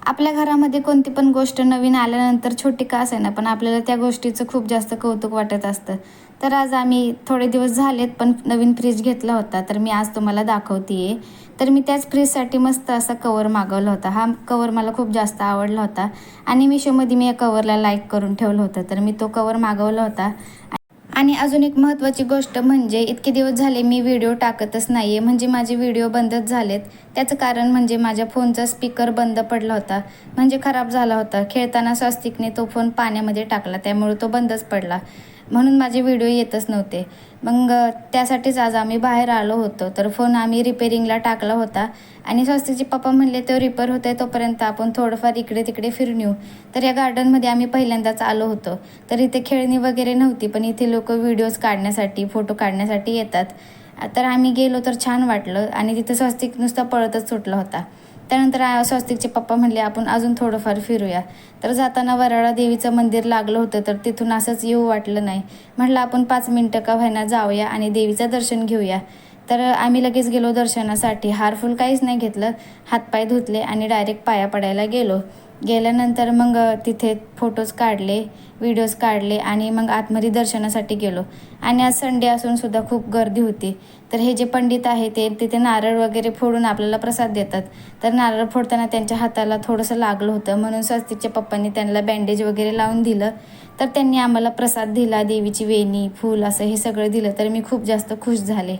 आपल्या घरामध्ये कोणती पण गोष्ट नवीन आल्यानंतर छोटी का असेना पण आपल्याला त्या गोष्टीचं खूप जास्त कौतुक वाटत असतं. तर आज आम्ही थोडे दिवस झालेत पण नवीन फ्रीज घेतला होता, तर मी आज तुम्हाला दाखवते तर मी त्याच फ्रीजसाठी मस्त असा कवर मागवला होता. हा कवर मला खूप जास्त आवडला होता आणि मिशोमध्ये मी या कवरला लाईक करून ठेवलं होतं. तर मी तो कवर मागवला होता. आणि अजून एक महत्त्वाची गोष्ट म्हणजे इतके दिवस झाले मी व्हिडिओ टाकतच नाही आहे, म्हणजे माझे व्हिडिओ बंदच झालेत. त्याचं कारण म्हणजे माझ्या फोनचा स्पीकर बंद पडला होता, म्हणजे खराब झाला होता. खेळताना स्वस्तिकने तो फोन पाण्यामध्ये टाकला, त्यामुळे तो बंदच पडला. म्हणून माझे व्हिडिओ येतच नव्हते. मग त्यासाठीच आज आम्ही बाहेर आलो होतो. तर फोन आम्ही रिपेरिंगला टाकला होता आणि स्वस्तिकचे पप्पा म्हणले तो रिपेअर होतोय तोपर्यंत आपण थोडंफार इकडे तिकडे फिरून येऊ. तर या गार्डनमध्ये आम्ही पहिल्यांदाच आलो होतो. तर इथे खेळणी वगैरे नव्हती, पण इथे लोक व्हिडिओज काढण्यासाठी फोटो काढण्यासाठी येतात. तर आम्ही गेलो तर छान वाटलं आणि तिथं स्वस्तिक नुसता पळतच सुटला होता. त्यानंतर स्वस्तिकचे पप्पा म्हणले आपण अजून थोडंफार फिरूया. तर जाताना वराळा देवीचं मंदिर लागलं होतं, तर तिथून असंच येऊ वाटलं नाही. म्हटलं आपण 5 मिनटं का व्हायना जाऊया आणि देवीचं दर्शन घेऊया. तर आम्ही लगेच गेलो दर्शनासाठी. हारफुल काहीच नाही घेतलं, हातपाय धुतले आणि डायरेक्ट पाया पडायला गेलो. गेल्यानंतर मग तिथे फोटोज काढले, व्हिडिओज काढले आणि मग आतमध्ये दर्शनासाठी गेलो. आणि आज संडे असून सुद्धा खूप गर्दी होती. तर हे जे पंडित आहे ते तिथे नारळ वगैरे फोडून आपल्याला प्रसाद देतात. तर नारळ फोडताना त्यांच्या हाताला थोडंसं लागलं होतं, म्हणून स्वस्तिकच्या पप्पांनी त्यांना बँडेज वगैरे लावून दिलं. तर त्यांनी आम्हाला प्रसाद दिला, देवीची वेणी, फूल असं हे सगळं दिलं. तर मी खूप जास्त खुश झाले.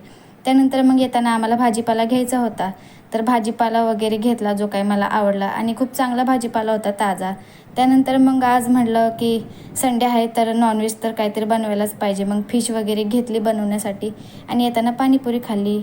त्यानंतर मग येताना आम्हाला भाजीपाला घ्यायचा होता. तर भाजीपाला वगैरे घेतला जो काही मला आवडला आणि खूप चांगला भाजीपाला होता, ताजा. त्यानंतर मग आज म्हटलं की संडे आहे तर नॉनव्हेज तर काहीतरी बनवायलाच पाहिजे. मग फिश वगैरे घेतली बनवण्यासाठी आणि येताना पाणीपुरी खाल्ली.